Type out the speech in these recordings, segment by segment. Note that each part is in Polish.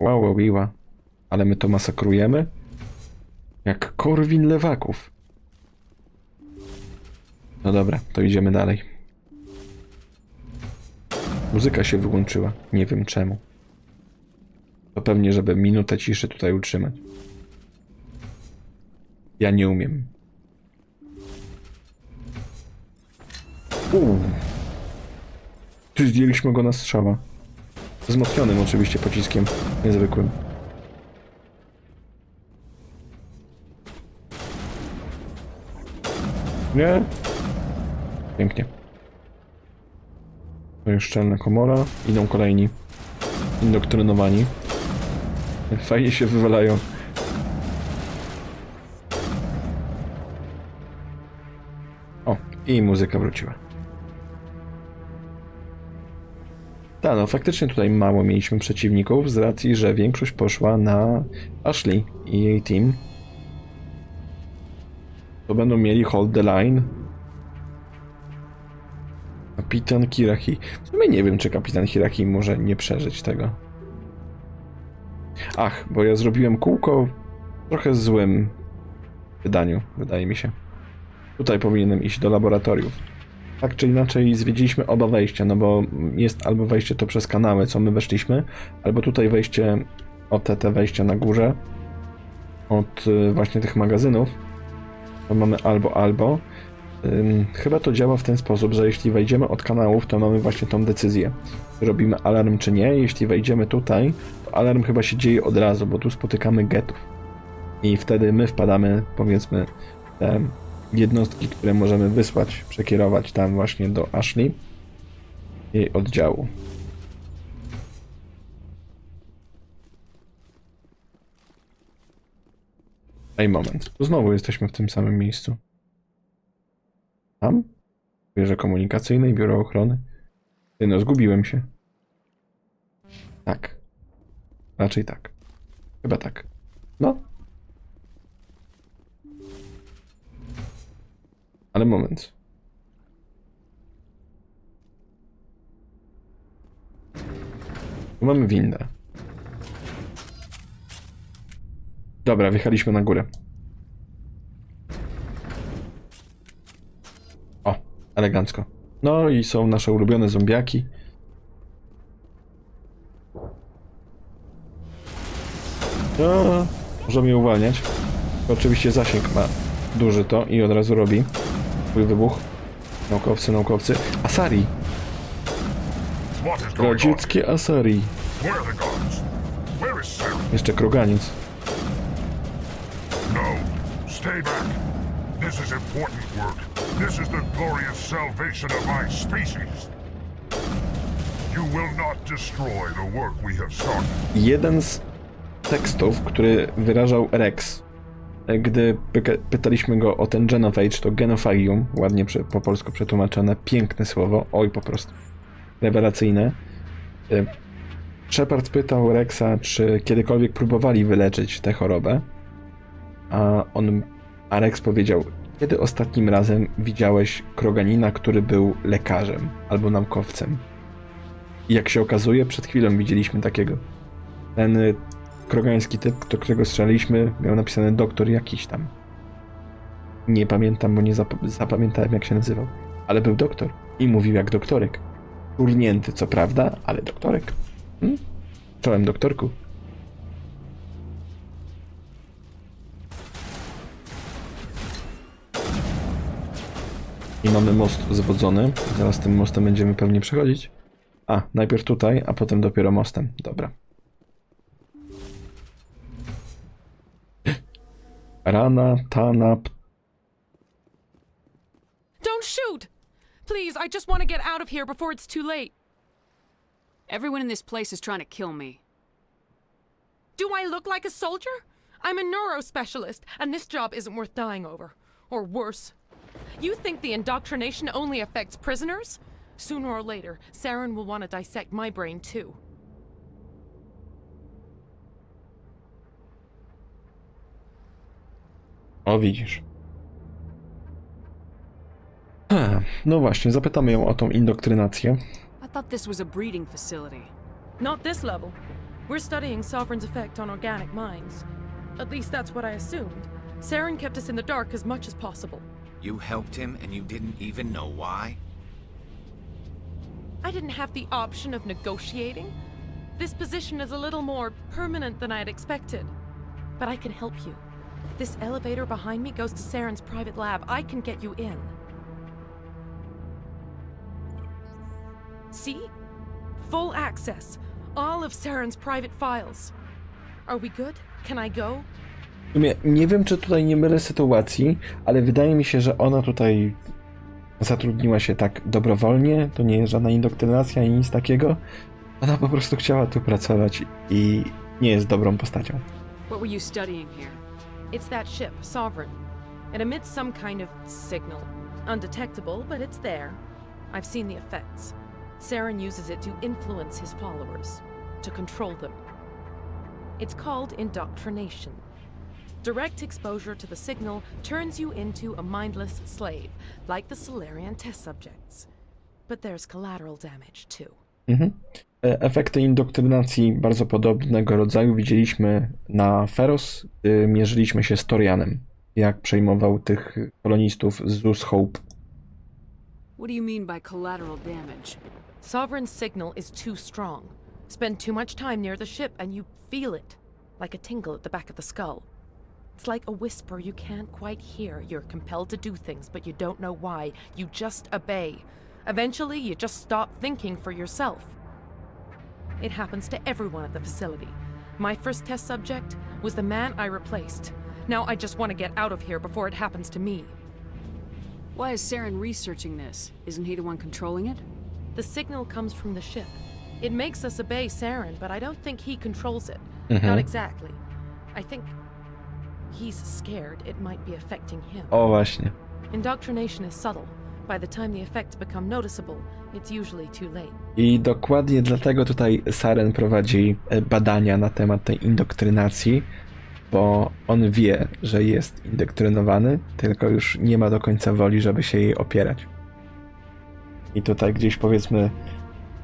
Ła. Ale my to masakrujemy? Jak Korwin lewaków. No dobra, to idziemy dalej. Muzyka się wyłączyła. Nie wiem czemu. To pewnie, żeby minutę ciszy tutaj utrzymać. Ja nie umiem. Tu zdjęliśmy go na strzała. Wzmocnionym oczywiście pociskiem. Niezwykłym. Nie? Pięknie. To jest szczelna komora. Idą kolejni. Indoktrynowani. Fajnie się wywalają. O, i muzyka wróciła. Tak, no faktycznie tutaj mało mieliśmy przeciwników z racji, że większość poszła na Ashley i jej team. To będą mieli hold the line. Kapitan Hirachi. W sumie nie wiem, czy kapitan Hirachi może nie przeżyć tego. Ach, bo ja zrobiłem kółko w trochę złym wydaniu, wydaje mi się. Tutaj powinienem iść do laboratoriów. Tak czy inaczej zwiedziliśmy oba wejścia, no bo jest albo wejście to przez kanały, co my weszliśmy, albo tutaj wejście, te wejścia na górze, od właśnie tych magazynów. To mamy albo. Chyba to działa w ten sposób, że jeśli wejdziemy od kanałów, to mamy właśnie tą decyzję. Czy robimy alarm, czy nie. Jeśli wejdziemy tutaj, to alarm chyba się dzieje od razu, bo tu spotykamy getów. I wtedy my wpadamy, powiedzmy, te jednostki, które możemy wysłać, przekierować tam właśnie do Ashley, jej oddziału. Ej, moment. Tu znowu jesteśmy w tym samym miejscu. Tam? Wieże komunikacyjnej, biuro ochrony. Ty no, zgubiłem się. Tak. Raczej tak. Chyba tak. No. Ale moment. Tu mamy windę. Dobra, wjechaliśmy na górę. O, elegancko. No i są nasze ulubione zombiaki. No, możemy je uwalniać. To oczywiście zasięg ma duży to i od razu robi swój wybuch. Naukowcy. Asari! Radzieckie Asari. Jeszcze kroganiec. Stay back. This is important work. This is the glorious salvation of my species. You will not destroy the work we have started. Jeden z tekstów, który wyrażał Rex, gdy pytaliśmy go o ten genophage, to genofagium, ładnie po polsku przetłumaczone, piękne słowo, oj po prostu, rewelacyjne. Shepard pytał Rexa, czy kiedykolwiek próbowali wyleczyć tę chorobę, a Rex powiedział, kiedy ostatnim razem widziałeś kroganina, który był lekarzem albo naukowcem? I jak się okazuje, przed chwilą widzieliśmy takiego. Ten krogański typ, do którego strzelaliśmy, miał napisane doktor jakiś tam. Nie pamiętam, bo nie zapamiętałem, jak się nazywał. Ale był doktor i mówił jak doktorek. Turnięty, co prawda, ale doktorek. Czołem, doktorku. I mamy most zwodzony. Zaraz tym mostem będziemy pewnie przechodzić. A, najpierw tutaj, a potem dopiero mostem. Dobra. Rana, Tana... Don't shoot! Please, I just want to get out of here before it's too late. Everyone in this place is trying to kill me. Do I look like a soldier? I'm a neurospecialist, and this job isn't worth dying over. Or worse. You think the indoctrination only affects prisoners? Sooner or later, Saren will want to dissect my brain too. O, widzisz. No właśnie, zapytamy ją o tą indoktrynację. I thought this was a breeding facility. Not this level. We're studying Sovereign's effect on organic minds. At least that's what I assumed. Saren kept us in the dark as much as possible. You helped him and you didn't even know why? I didn't have the option of negotiating. This position is a little more permanent than I'd expected. But I can help you. This elevator behind me goes to Saren's private lab. I can get you in. See? Full access. All of Saren's private files. Are we good? Can I go? W sumie nie wiem, czy tutaj nie mylę sytuacji, ale wydaje mi się, że ona tutaj zatrudniła się tak dobrowolnie. To nie jest żadna indoktrynacja ani nic takiego. Ona po prostu chciała tu pracować i nie jest dobrą postacią. What were you studying here? It's that ship, Sovereign. It emits some kind of signal. Undetectable, but it's there. I've seen the effects. Saren uses it to influence his followers, to control them. It's called indoctrination. Direct exposure to the signal turns you into a mindless slave, like the Solarian test subjects. But there's collateral damage too. Efekty indoktrynacji bardzo podobnego rodzaju widzieliśmy na Feros, gdy mierzyliśmy się z Torianem, jak przejmował tych kolonistów z Zeus Hope. What do you mean by collateral damage? Sovereign's signal is too strong. Spend too much time near the ship and you feel it, like a tingle at the back of the skull. It's like a whisper you can't quite hear. You're compelled to do things, but you don't know why. You just obey. Eventually, you just stop thinking for yourself. It happens to everyone at the facility. My first test subject was the man I replaced. Now I just want to get out of here before it happens to me. Why is Saren researching this? Isn't he the one controlling it? The signal comes from the ship. It makes us obey Saren, but I don't think he controls it. Not exactly. I think he's scared it might be affecting him. O właśnie. Indoctrination is subtle. By the time the effects become noticeable, it's usually too late. I dokładnie dlatego tutaj Saren prowadzi badania na temat tej indoktrynacji, bo on wie, że jest indoktrynowany, tylko już nie ma do końca woli, żeby się jej opierać. I tutaj gdzieś, powiedzmy,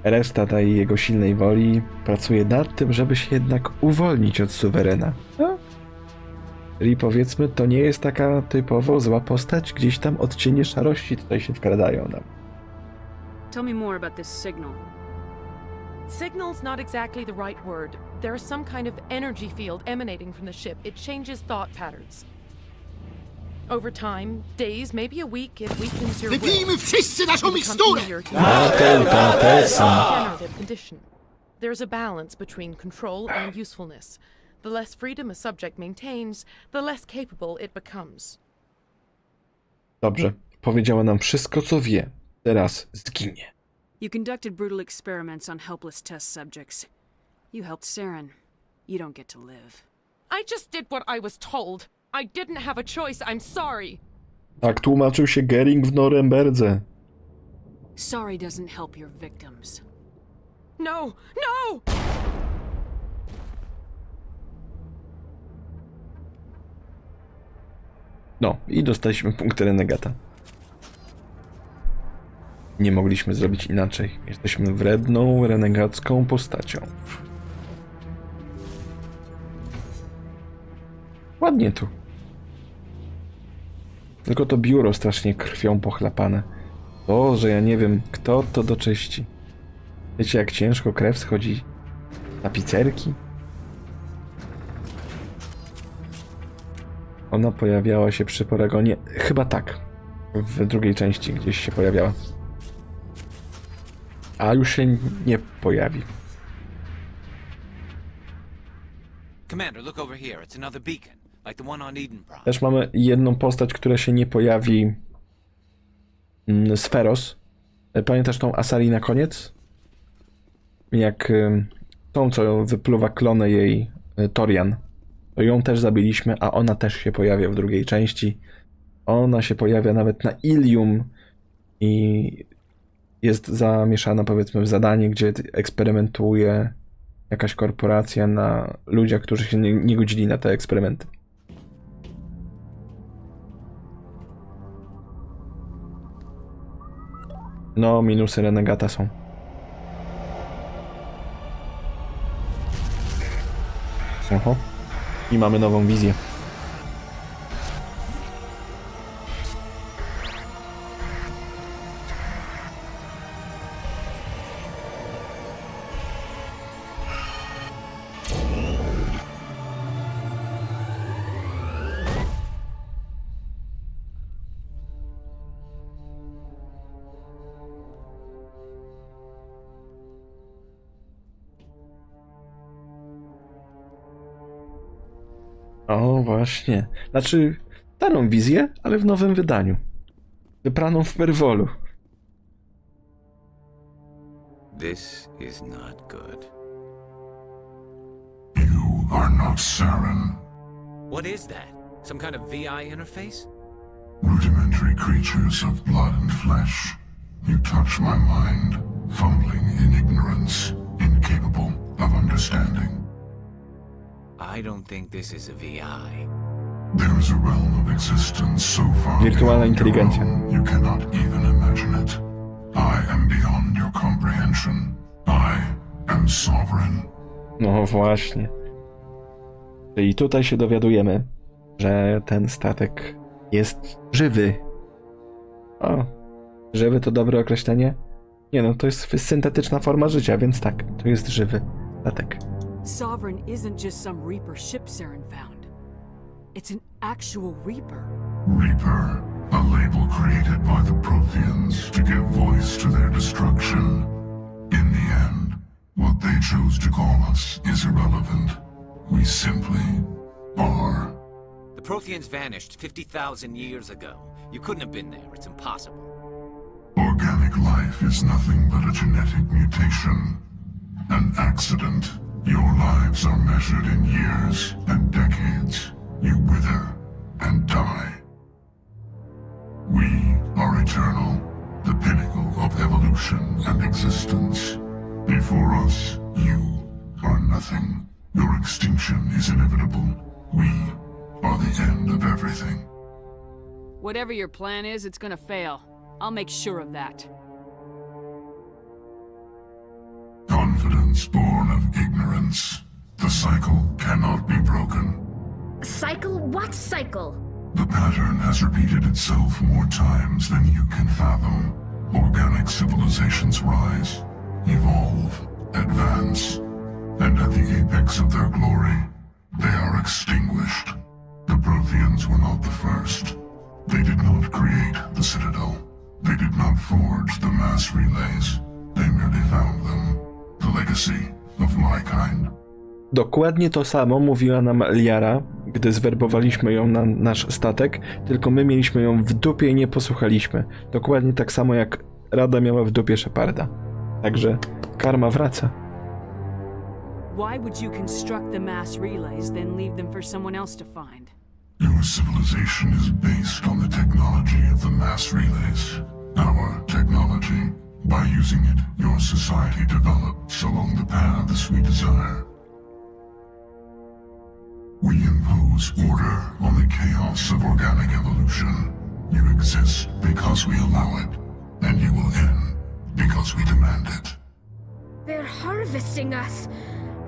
reszta tej jego silnej woli pracuje nad tym, żeby się jednak uwolnić od suwerena. No. Czyli, powiedzmy, to nie jest taka typowo zła postać, gdzieś tam odcienie szarości tutaj się wkradają nam. Tell me more about this signal. Signal's not exactly the right word. There is some kind of energy field emanating from the ship. It changes thought patterns. Over time, days, maybe a week, it weakens your will. Wypijmy wszyscy naszą miksturę! Degenerative condition. There's a balance between control and usefulness. The less freedom a subject maintains, the less capable it becomes. Dobrze, powiedziała nam wszystko, co wie. Teraz zginie. You conducted brutal experiments on helpless test subjects. You helped Saren. You don't get to live. I just did what I was told. I didn't have a choice. I'm sorry. Tak tłumaczył się Goering w Noremberdze. Sorry doesn't help your victims. No! No! No, i dostaliśmy punkty Renegata. Nie mogliśmy zrobić inaczej. Jesteśmy wredną, renegacką postacią. Ładnie tu. Tylko to biuro strasznie krwią pochlapane. To, że ja nie wiem, kto to doczyści. Wiecie, jak ciężko krew schodzi z tapicerki? Ona pojawiała się przy Paragonie. Chyba tak. W drugiej części gdzieś się pojawiała. A już się nie pojawi. Commander, look over here. It's another beacon, like the one on Eden Prime. Też mamy jedną postać, która się nie pojawi z Feros. Pamiętasz tą Asari na koniec? Jak tą, co wypluwa klonę jej Torian. To ją też zabiliśmy, a ona też się pojawia w drugiej części. Ona się pojawia nawet na Ilium i jest zamieszana, powiedzmy, w zadanie, gdzie eksperymentuje jakaś korporacja na ludziach, którzy się nie godzili na te eksperymenty. No, minusy Renegata są. Oho. I mamy nową wizję. O, właśnie. Znaczy, starą wizję, ale w nowym wydaniu. Wypraną w perwolu. This is not good. You are not Saren. What is that? Some kind of VI interface? Rudimentary creatures of blood and flesh. You touch my mind, fumbling in ignorance, incapable of understanding. I don't think this is a VI. There is a realm of existence so far Wirtualna beyond your inteligencja. own, you cannot even imagine it. I am beyond your comprehension. I am sovereign. No właśnie. Czyli tutaj się dowiadujemy, że ten statek jest żywy. O, żywy to dobre określenie? Nie no, to jest syntetyczna forma życia, więc tak, to jest żywy statek. Sovereign isn't just some Reaper ship Saren found. It's an actual Reaper. Reaper, a label created by the Protheans to give voice to their destruction. In the end, what they chose to call us is irrelevant. We simply are. The Protheans vanished 50,000 years ago. You couldn't have been there. It's impossible. Organic life is nothing but a genetic mutation. An accident. Your lives are measured in years and decades. You wither and die. We are eternal, the pinnacle of evolution and existence. Before us, you are nothing. Your extinction is inevitable. We are the end of everything. Whatever your plan is, it's gonna fail. I'll make sure of that. Confidence born of ignorance. The cycle cannot be broken. Cycle? What cycle? The pattern has repeated itself more times than you can fathom. Organic civilizations rise, evolve, advance, and at the apex of their glory, they are extinguished. The Protheans were not the first. They did not create the Citadel. They did not forge the mass relays. They merely found them. The legacy of my kind. Dokładnie to samo mówiła nam Liara, gdy zwerbowaliśmy ją na nasz statek, tylko my mieliśmy ją w dupie i nie posłuchaliśmy. Dokładnie tak samo jak Rada miała w dupie Sheparda. Także karma wraca. Why would you construct the mass relays, then leave them for someone else to find? Your civilization is based on the technology of the mass relays. Our technology. By using it, your society develops along the paths we desire. We impose order on the chaos of organic evolution. You exist because we allow it, and you will end because we demand it. They're harvesting us,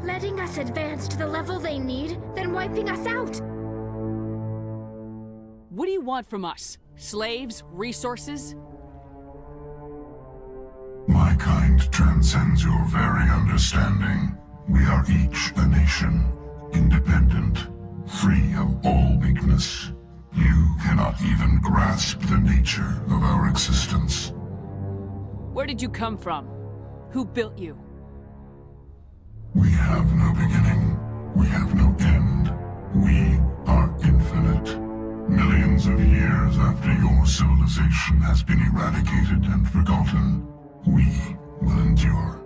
letting us advance to the level they need, then wiping us out. What do you want from us? Slaves? Resources? My kind transcends your very understanding. We are each a nation, independent, free of all weakness. You cannot even grasp the nature of our existence. Where did you come from? Who built you? We have no beginning. We have no end. We are infinite. Millions of years after your civilization has been eradicated and forgotten, we will endure.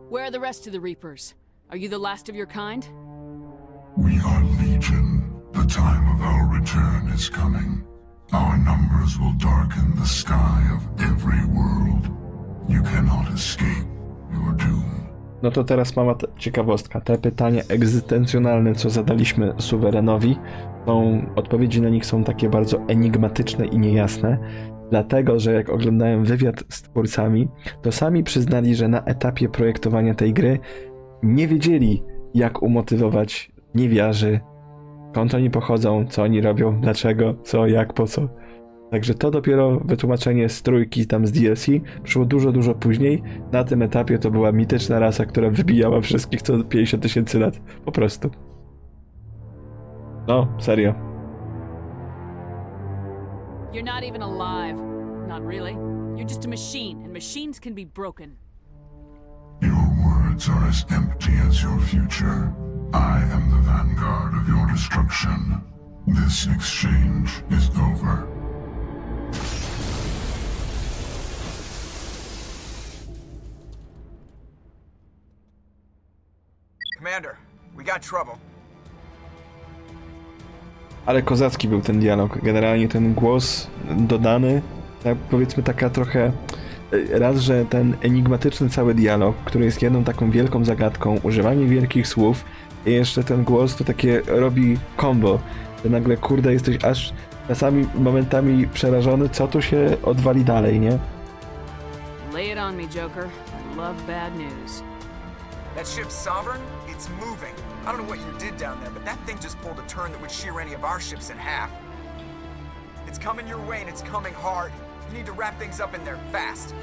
Where are the rest of the Reapers? Are you the last of your kind? We are legion. The time of our return is coming. Our numbers will darken the sky of every world. You cannot escape your doom. No to teraz mała ciekawostka. Te pytania egzystencjonalne, co zadaliśmy suwerenowi, odpowiedzi na nich są takie bardzo enigmatyczne i niejasne, dlatego, że jak oglądałem wywiad z twórcami, to sami przyznali, że na etapie projektowania tej gry nie wiedzieli, jak umotywować niewiarzy, skąd oni pochodzą, co oni robią, dlaczego, co, jak, po co. Także to dopiero wytłumaczenie z trójki tam z DLC przyszło dużo później. Na tym etapie to była mityczna rasa, która wybijała wszystkich co 50 000 lat. Po prostu. No, serio. You're not even alive. Not really. You're just a machine, and machines can be broken. Your words are as empty as your future. I am the vanguard of your destruction. This exchange is over. Commander, we got trouble. Ale kozacki był ten dialog. Generalnie ten głos dodany, tak powiedzmy taka trochę... Raz, że ten enigmatyczny cały dialog, który jest jedną taką wielką zagadką, używanie wielkich słów i jeszcze ten głos to takie robi combo. Że nagle kurde jesteś aż czasami momentami przerażony, co tu się odwali dalej, nie? Lay it on me, Joker. I love bad news. That ship's Sovereign? It's moving. I don't know what you did down there, but that thing just pulled a turn that would shear any of our ships in half. It's coming your way and it's coming hard. You need to wrap things up in there fast.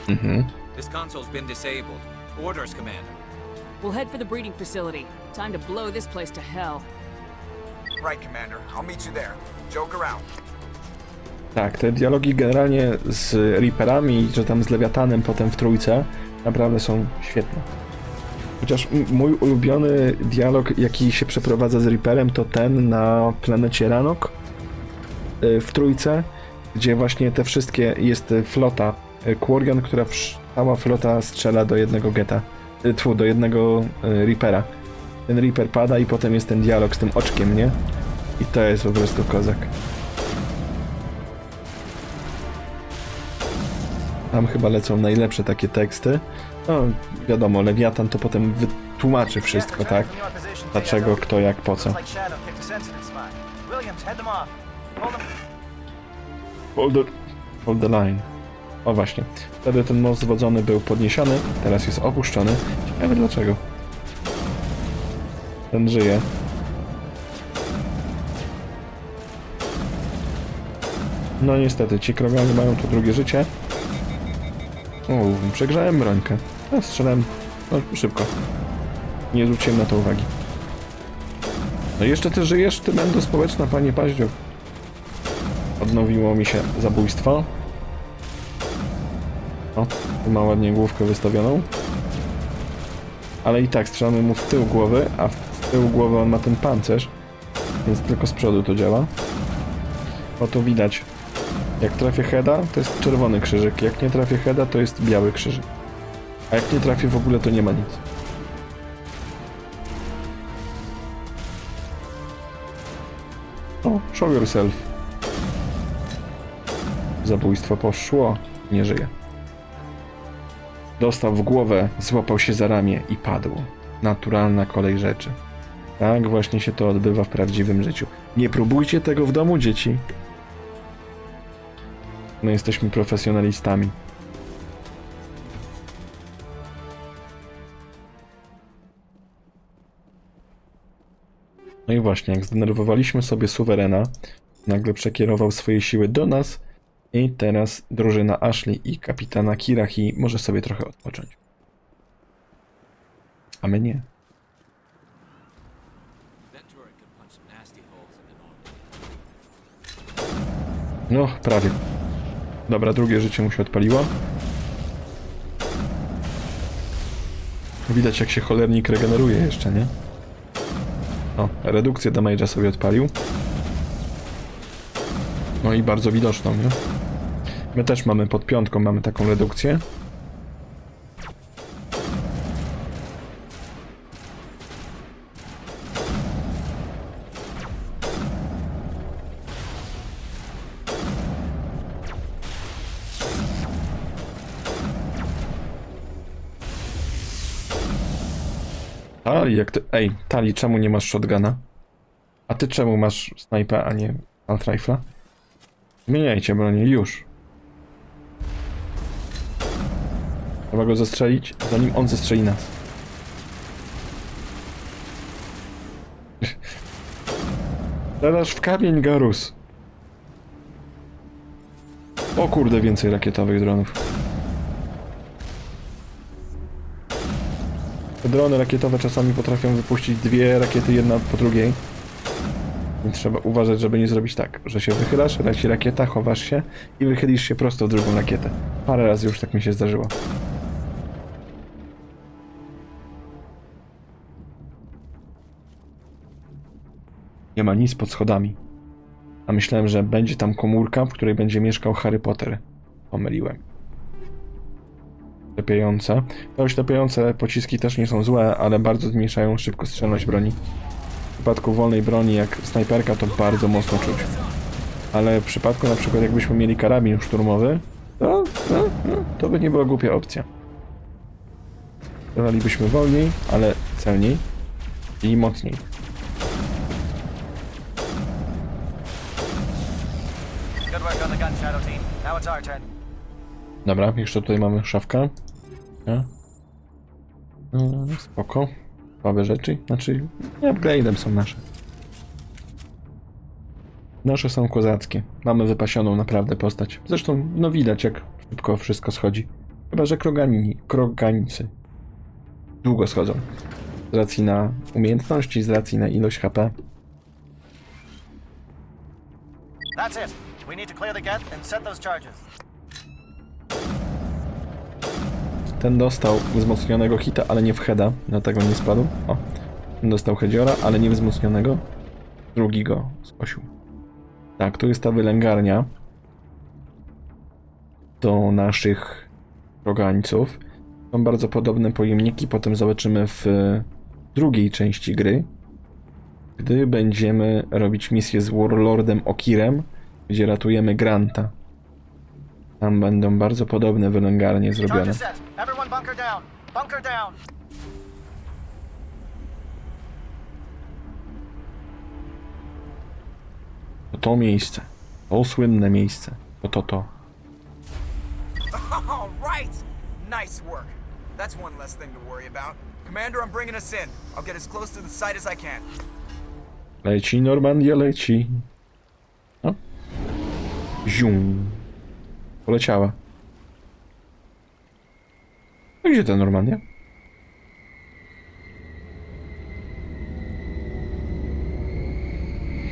This console's been disabled. Orders, Commander. We'll head for the breeding facility. Time to blow this place to hell. Right, Commander. I'll meet you there. Joker out. Tak, te dialogi generalnie z Reaperami, że tam z Lewiatanem potem w trójce, naprawdę są świetne. Chociaż mój ulubiony dialog, jaki się przeprowadza z Reaperem, to ten na planecie Ranok w trójce, gdzie właśnie te wszystkie, jest flota Quarian, która cała flota strzela do jednego geta, do jednego Reapera. Ten Reaper pada i potem jest ten dialog z tym oczkiem, nie? I to jest po prostu kozak. Tam chyba lecą najlepsze takie teksty. No, wiadomo, Lewiatan to potem wytłumaczy wszystko, tak? Dlaczego, kto, jak, po co. Hold the line. O właśnie. Wtedy ten most zwodzony był podniesiony, teraz jest opuszczony. Ciekawe dlaczego. Ten żyje. No niestety, ci krowianie mają tu drugie życie. O, przegrzałem brońkę. Ja strzelałem szybko. Nie zwróciłem na to uwagi. No jeszcze ty żyjesz, ty będę społeczna, panie Paździu. Odnowiło mi się zabójstwo. O, tu ma ładnie główkę wystawioną. Ale i tak strzelamy mu w tył głowy, a w tył głowy on ma ten pancerz. Więc tylko z przodu to działa. O, tu widać. Jak trafię heada, to jest czerwony krzyżyk. Jak nie trafię heada, to jest biały krzyżyk. A jak nie trafię w ogóle, to nie ma nic. O, show yourself. Zabójstwo poszło. Nie żyje. Dostał w głowę, złapał się za ramię i padł. Naturalna kolej rzeczy. Tak właśnie się to odbywa w prawdziwym życiu. Nie próbujcie tego w domu, dzieci. My jesteśmy profesjonalistami. No i właśnie, jak zdenerwowaliśmy sobie suwerena, nagle przekierował swoje siły do nas i teraz drużyna Ashley i kapitana Kirahi może sobie trochę odpocząć. A my nie. No, prawie. Dobra, drugie życie mu się odpaliło. Widać jak się cholernik regeneruje jeszcze, nie? O, redukcję damage'a sobie odpalił. No i bardzo widoczną, nie? My też mamy pod piątką, mamy taką redukcję. Tali, jak ty... Ej, Tali, czemu nie masz shotguna? A ty czemu masz snajpę, a nie alt rifla? Zmieniajcie bronię, już. Trzeba go zestrzelić, zanim on zestrzeli nas. Teraz w kamień, Garus. O kurde, więcej rakietowych dronów. Te drony rakietowe czasami potrafią wypuścić 2 rakiety jedna po drugiej. I trzeba uważać, żeby nie zrobić tak, że się wychylasz, leci rakieta, chowasz się i wychylisz się prosto w drugą rakietę. Parę razy już tak mi się zdarzyło. Nie ma nic pod schodami. A myślałem, że będzie tam komórka, w której będzie mieszkał Harry Potter. Pomyliłem. Oślepiające. Te oślepiające pociski też nie są złe, ale bardzo zmniejszają szybkostrzelność broni. W przypadku wolnej broni, jak snajperka, to bardzo mocno czuć. Ale w przypadku na przykład jakbyśmy mieli karabin szturmowy, to by nie była głupia opcja. Strzelalibyśmy wolniej, ale celniej i mocniej. Dobra, jeszcze tutaj mamy szafkę. Spoko. Słabe rzeczy. Znaczy, nie upgrade'em są nasze. Nasze są kozackie. Mamy wypasioną naprawdę postać. Zresztą, no widać, jak szybko wszystko schodzi. Chyba że kroganicy długo schodzą. Z racji na umiejętności, z racji na ilość HP. That's it. We need to clear the gate and set those charges. Ten dostał wzmocnionego hita, ale nie w heada, dlatego nie spadł. O, ten dostał headziora, ale nie wzmocnionego. Drugi go skosił. Tak, tu jest ta wylęgarnia do naszych krogańców. Są bardzo podobne pojemniki, potem zobaczymy w drugiej części gry, gdy będziemy robić misję z Warlordem Okirem, gdzie ratujemy Granta. Tam będą bardzo podobne wylęgarnie zrobione. To miejsce. To słynne miejsce. To. All right. Nice work. That's one less thing to worry about. Commander, I'm bringing us in. I'll get as close to the site as I can. Leci Normandia, leci. No. Zium. Poleciała. No gdzie ta Normandia?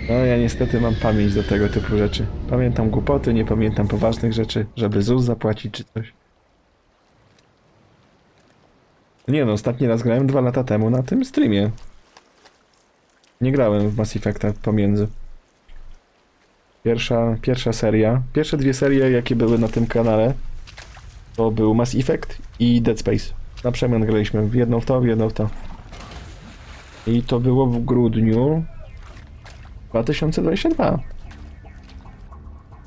No ja niestety mam pamięć do tego typu rzeczy. Pamiętam głupoty, nie pamiętam poważnych rzeczy, żeby ZUS zapłacić czy coś. Nie no, ostatni raz grałem 2 lata temu na tym streamie. Nie grałem w Mass Effecta pomiędzy. Pierwsza seria, pierwsze 2 serie jakie były na tym kanale, to był Mass Effect i Dead Space. Na przemian graliśmy w jedną w to, w jedną w to. I to było w grudniu 2022.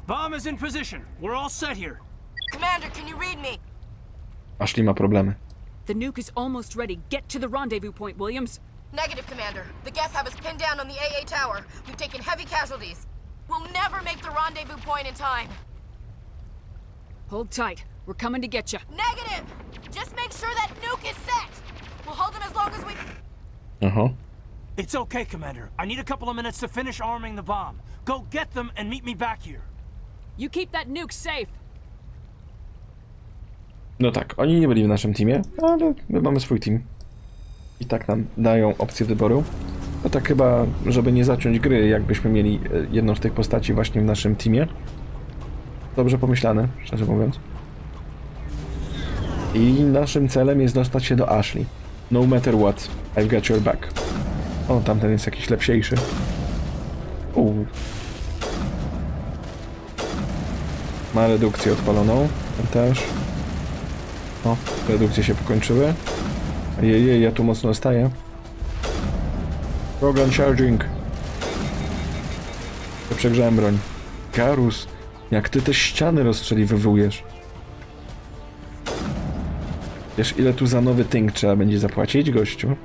Bomb is in position. We're all set here. Commander, can you read me? Ashley ma problemy. The nuke is almost ready. Get to the rendezvous point, Williams. Negative, Commander. The Geth have us pinned down on the AA tower. We've taken heavy casualties. We'll never make the rendezvous point in time. Hold tight. We're coming to get you. Negative! Just make sure that nuke is set. We'll hold them as long as we... It's okay, Commander. I need a couple of minutes to finish arming the bomb. Go get them and meet me back here. You keep that nuke safe. No tak, oni nie byli w naszym teamie, ale my mamy swój team. I tak nam dają opcję wyboru. No tak chyba, żeby nie zaciąć gry, jakbyśmy mieli jedną z tych postaci właśnie w naszym teamie. Dobrze pomyślane, szczerze mówiąc. I naszym celem jest dostać się do Ashley. No matter what, I've got your back. O, tamten jest jakiś lepsiejszy. Ma redukcję odpaloną. Ten też. O, redukcje się pokończyły. Jej, ja tu mocno staję. Program charging. Ja przegrzałem broń. Garus, jak ty te ściany rozstrzeliwujesz. Wiesz, ile tu za nowy tynk trzeba będzie zapłacić, gościu?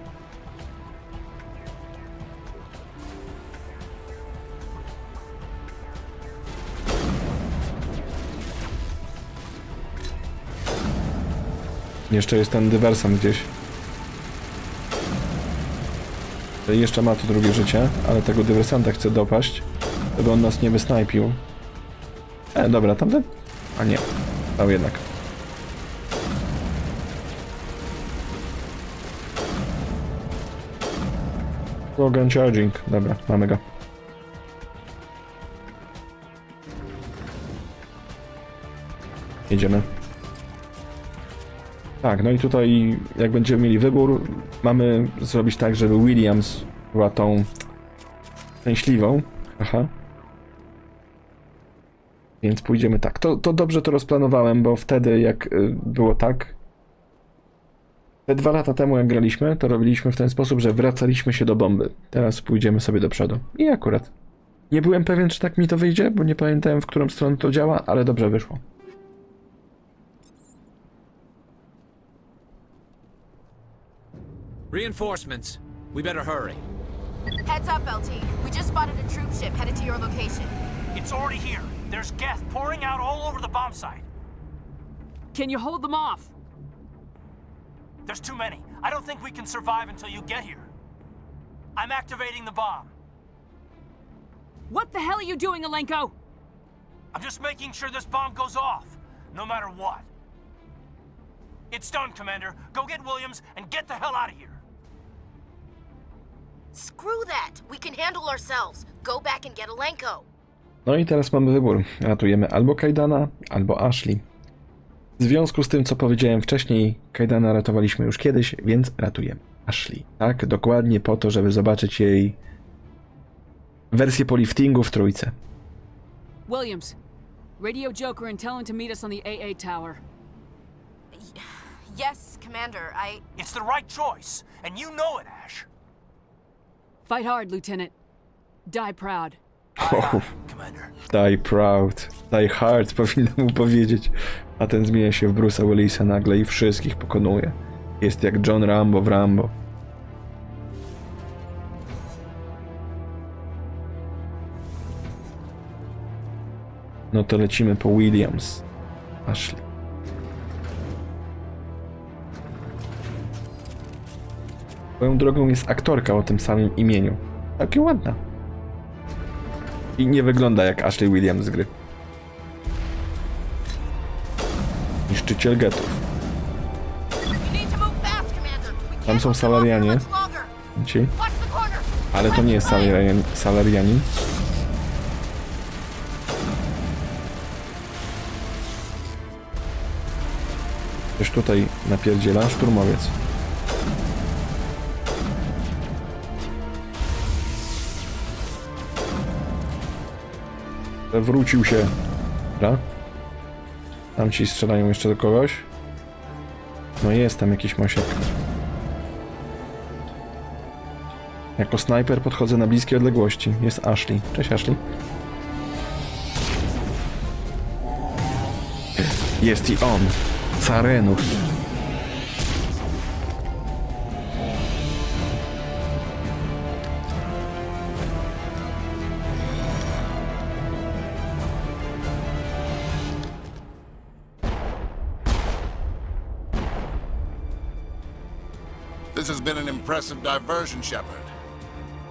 Jeszcze jest ten dywersant gdzieś. Jeszcze ma to drugie życie, ale tego dywersanta chce dopaść, żeby on nas nie wysnajpił. Dobra, tamten? A nie, dał jednak. Slogan charging, dobra, mamy go. Jedziemy. Tak, no i tutaj jak będziemy mieli wybór, mamy zrobić tak, żeby Williams była tą szczęśliwą. Aha. Więc pójdziemy tak. To dobrze to rozplanowałem, bo wtedy jak było tak, te 2 lata temu jak graliśmy, to robiliśmy w ten sposób, że wracaliśmy się do bomby. Teraz pójdziemy sobie do przodu. I akurat. Nie byłem pewien, czy tak mi to wyjdzie, bo nie pamiętałem, w którą stronę to działa, ale dobrze wyszło. Reinforcements. We better hurry. Heads up, LT. We just spotted a troop ship headed to your location. It's already here. There's gas pouring out all over the bomb site. Can you hold them off? There's too many. I don't think we can survive until you get here. I'm activating the bomb. What the hell are you doing, Alenko? I'm just making sure this bomb goes off, no matter what. It's done, Commander. Go get Williams and get the hell out of here. Screw that. We can handle ourselves. Go back and get Alenko. No i teraz mamy wybór. Ratujemy albo Kaidana, albo Ashley. W związku z tym, co powiedziałem wcześniej, Kaidana ratowaliśmy już kiedyś, więc ratujemy Ashley. Tak, dokładnie po to, żeby zobaczyć jej wersję po liftingu w trójce. Williams, radio Joker and tell him to meet us on the AA tower. Yes, Commander, It's the right choice, and you know it, Ash. Fight hard, Lieutenant. Die proud. Commander. Die proud, die hard, powinno mu powiedzieć. A ten zmienia się w Bruce'a Willisa nagle i wszystkich pokonuje. Jest jak John Rambo w Rambo. No to lecimy po Williams. Ashley. Swoją drogą jest aktorka o tym samym imieniu. Takie ładna. I nie wygląda jak Ashley Williams z gry. Niszczyciel getów. Tam są salarianie. Ci. Ale to nie jest salarianin. Ktoś tutaj napierdziela, szturmowiec. Wrócił się. Dobra. Tam ci strzelają jeszcze do kogoś. No jest tam jakiś mosiek. Jako snajper podchodzę na bliskie odległości. Jest Ashley. Cześć, Ashley. Jest i on. Sarenów. This has been an impressive diversion, Shepard.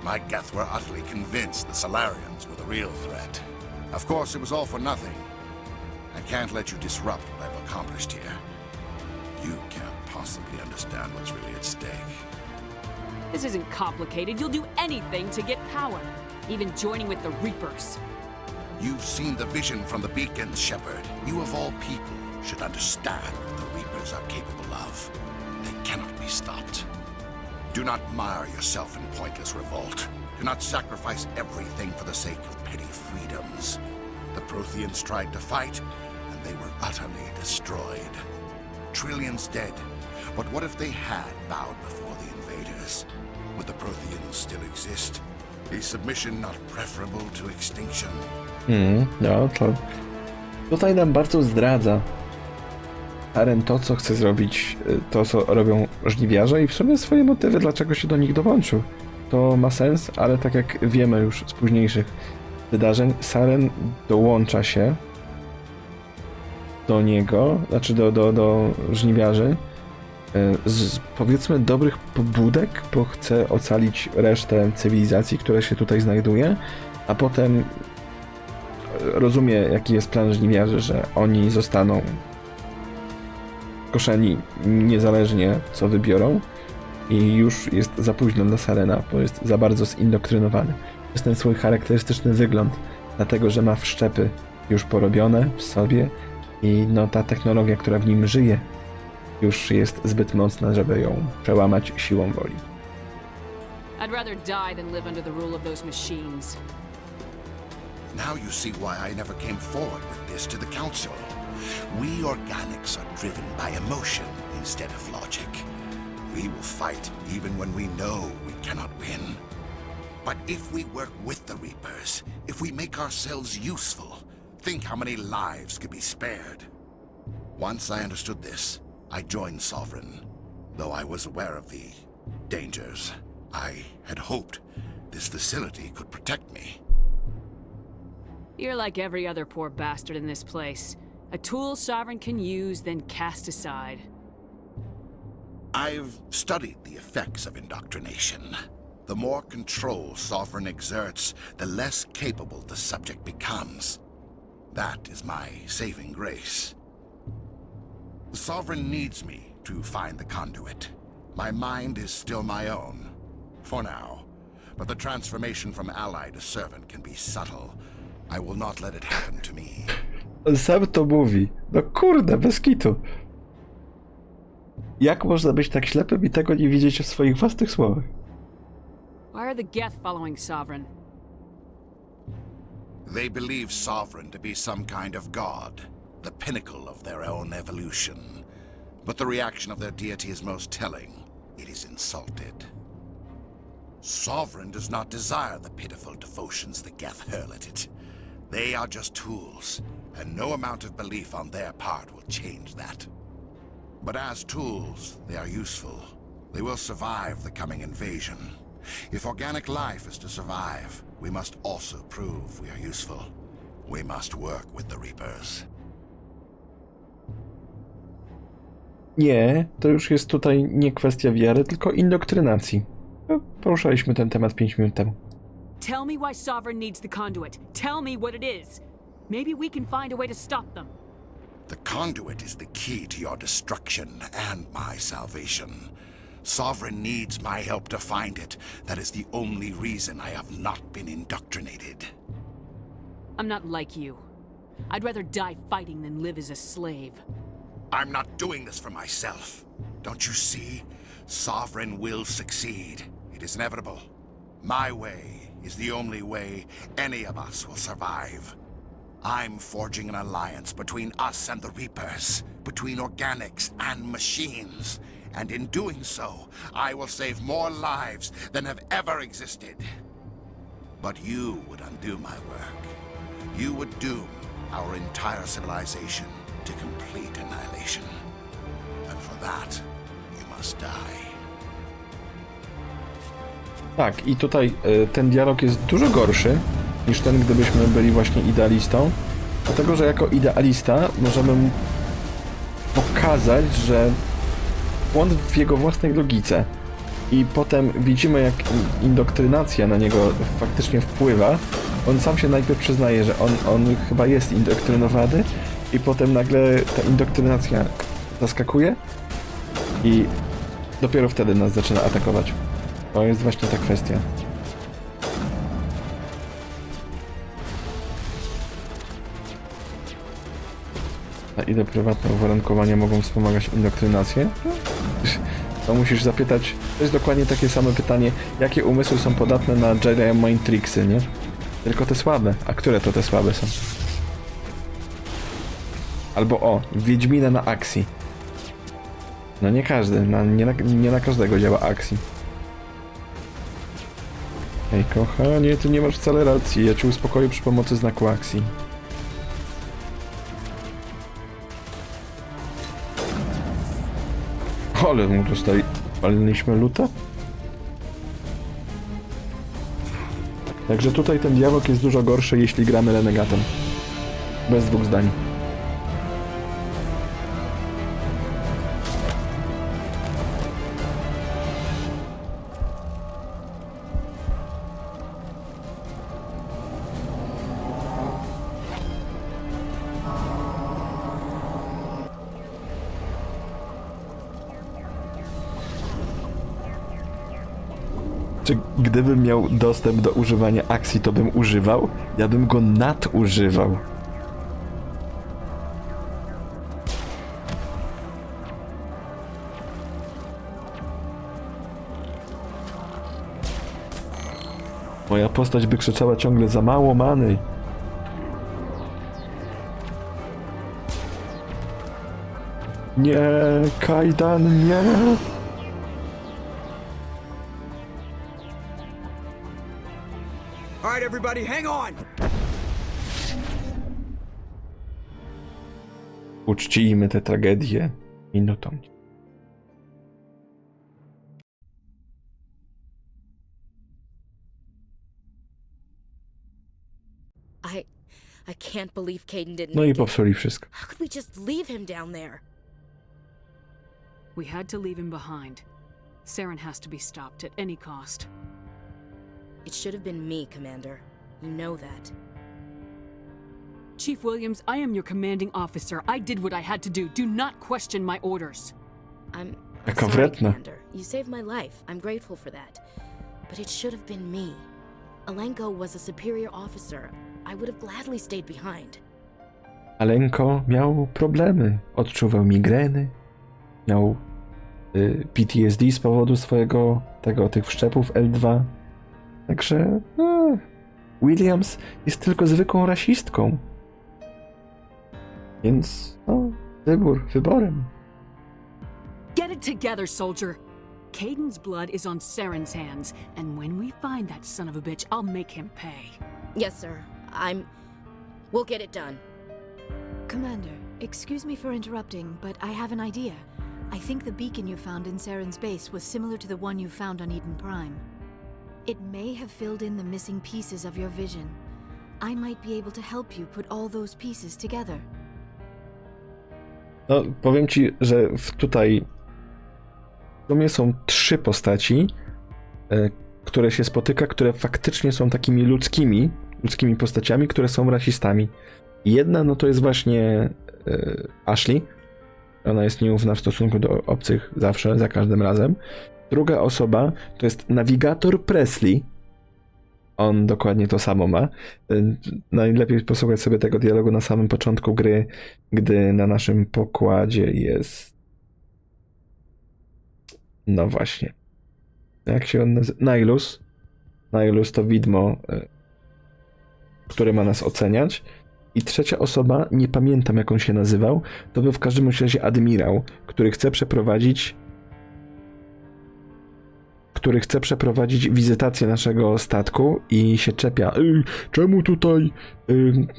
My Geth were utterly convinced the Salarians were the real threat. Of course, it was all for nothing. I can't let you disrupt what I've accomplished here. You can't possibly understand what's really at stake. This isn't complicated. You'll do anything to get power, even joining with the Reapers. You've seen the vision from the beacons, Shepard. You of all people should understand what the Reapers are capable of. They cannot be stopped. Do not mire yourself in pointless revolt. Do not sacrifice everything for the sake of petty freedoms. The Protheans tried to fight, and they were utterly destroyed. Trillions dead. But what if they had bowed before the invaders? Would the Protheans still exist? Is submission not preferable to extinction? No to... Tutaj nam bardzo zdradza Saren to, co chce zrobić, to, co robią żniwiarze i w sumie swoje motywy, dlaczego się do nich dołączył. To ma sens, ale tak jak wiemy już z późniejszych wydarzeń, Saren dołącza się do niego, znaczy do żniwiarzy, powiedzmy dobrych pobudek, bo chce ocalić resztę cywilizacji, która się tutaj znajduje, a potem rozumie, jaki jest plan żniwiarzy, że oni zostaną koszeni niezależnie co wybiorą i już jest za późno dla Sarena, bo jest za bardzo zindoktrynowany. Jest ten swój charakterystyczny wygląd, dlatego że ma wszczepy już porobione w sobie i no ta technologia, która w nim żyje, już jest zbyt mocna, żeby ją przełamać siłą woli. I'd rather die than live under the rule of those machines. Now you see why I never came forward with this to the Council. We organics are driven by emotion instead of logic. We will fight even when we know we cannot win. But if we work with the Reapers, if we make ourselves useful, think how many lives could be spared. Once I understood this, I joined Sovereign, though I was aware of the dangers. I had hoped this facility could protect me. You're like every other poor bastard in this place. A tool Sovereign can use, then cast aside. I've studied the effects of indoctrination. The more control Sovereign exerts, the less capable the subject becomes. That is my saving grace. Sovereign needs me to find the conduit. My mind is still my own, for now. But the transformation from ally to servant can be subtle. I will not let it happen to me. On sam to mówi. No kurde, bez kitu. Jak można być tak ślepym i tego nie widzieć w swoich własnych słowach? Why are the Geth following Sovereign? They believe Sovereign to be some kind of god, the pinnacle of their own evolution. But the reaction of their deity is most telling. It is insulted. Sovereign does not desire the pitiful devotions the Geth hurl at it. They are just tools, and no amount of belief on their part will change that. But as tools, they are useful. They will survive the coming invasion. If organic life is to survive, we must also prove we are useful. We must work with the Reapers. Nie, to już jest tutaj nie kwestia wiary, tylko indoktrynacji. No, poruszaliśmy ten temat 5 minut temu. Tell me why Sovereign needs the conduit. Tell me what it is. Maybe we can find a way to stop them. The conduit is the key to your destruction and my salvation. Sovereign needs my help to find it. That is the only reason I have not been indoctrinated. I'm not like you. I'd rather die fighting than live as a slave. I'm not doing this for myself. Don't you see? Sovereign will succeed. It is inevitable. My way is the only way any of us will survive. I'm forging an alliance between us and the Reapers, between organics and machines. And in doing so, I will save more lives than have ever existed. But you would undo my work. You would doom our entire civilization to complete annihilation. And for that, you must die. Tak, i tutaj ten dialog jest dużo gorszy niż ten, gdybyśmy byli właśnie idealistą. Dlatego, że jako idealista możemy mu pokazać, że błąd w jego własnej logice. I potem widzimy, jak indoktrynacja na niego faktycznie wpływa. On sam się najpierw przyznaje, że on chyba jest indoktrynowany i potem nagle ta indoktrynacja zaskakuje i dopiero wtedy nas zaczyna atakować. To jest właśnie ta kwestia. Na ile prywatne uwarunkowania mogą wspomagać indoktrynację? To musisz zapytać, to jest dokładnie takie same pytanie, jakie umysły są podatne na Jedi Mind Tricksy, nie? Tylko te słabe. A które to te słabe są? Albo o, Wiedźmina na akcji. No nie każdy, nie na każdego działa akcji. Ej kochanie, ty nie masz wcale racji, ja cię uspokoję przy pomocy znaku akcji. Ale mu tutaj paliliśmy luta. Także tutaj ten dialog jest dużo gorszy, jeśli gramy Renegatem. Bez dwóch zdań. Czy gdybym miał dostęp do używania akcji, to bym używał? Ja bym go nadużywał. Moja postać by krzyczała ciągle za mało many. Nie, kajdan, nie! All right, everybody, hang on! Uczcijmy tę tragedię minutą. I can't believe Caden didn't No i make it. popsuli wszystko. How could we just leave him down there? We had to leave him behind. Saren has to be stopped at any cost. It should have been me, Commander. You know that. Chief Williams, I am your commanding officer. I did what I had to do. Do not question my orders. I'm Jaka sorry, wredna. Commander. You saved my life. I'm grateful for that. But it should have been me. Alenko was a superior officer. I would have gladly stayed behind. Alenko miał problemy. Odczuwał migreny. Miał PTSD z powodu tych wszczepów L2. Także Williams jest tylko zwykłą rasistką. Więc wyborem. Get it together, soldier. Caden's blood is on Saren's hands, and when we find that son of a bitch, I'll make him pay. Yes, sir. We'll get it done. Commander, excuse me for interrupting, but I have an idea. I think the beacon you found in Saren's base was similar to the one you found on Eden Prime. It may have filled in the missing pieces of your vision. I might be able to help you put all those pieces together. No, powiem ci, że tutaj w sumie są 3 postaci, które się spotyka, które faktycznie są takimi ludzkimi postaciami, które są rasistami. Jedna, no to jest właśnie Ashley. Ona jest nieufna w stosunku do obcych zawsze, za każdym razem. Druga osoba to jest nawigator Presley. On dokładnie to samo ma. Najlepiej posłuchać sobie tego dialogu na samym początku gry, gdy na naszym pokładzie jest... No właśnie. Jak się on nazywa? Nihilus. Nihilus to widmo, które ma nas oceniać. I trzecia osoba, nie pamiętam jak on się nazywał, to był w każdym razie admirał, który chce przeprowadzić wizytację naszego statku i się czepia. Czemu tutaj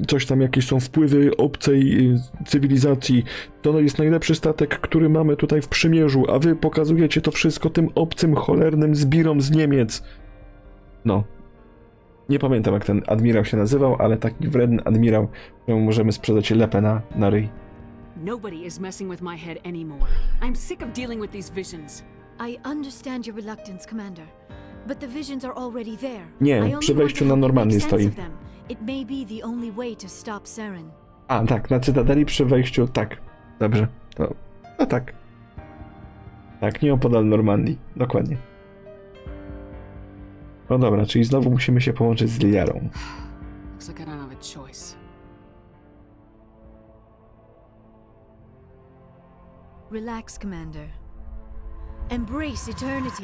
coś tam, jakieś są wpływy obcej cywilizacji? To jest najlepszy statek, który mamy tutaj w przymierzu, a wy pokazujecie to wszystko tym obcym, cholernym zbirom z Niemiec. No. Nie pamiętam jak ten admirał się nazywał, ale taki wredny admirał, któremu możemy sprzedać lepę na ryj. Nobody is messing with my head anymore. I'm sick of dealing with these visions. I understand your reluctance, Commander, but the visions are already there. Nie, przy wejściu na Normandię stoi. It may be the only way to stop Saren. A, tak, na Cytadeli przy wejściu, tak. Dobrze, to tak. Tak, nieopodal Normandii, dokładnie. No dobra, czyli znowu musimy się połączyć z Liarą. Looks like I don't have a choice. Relax, Commander. Embrace eternity.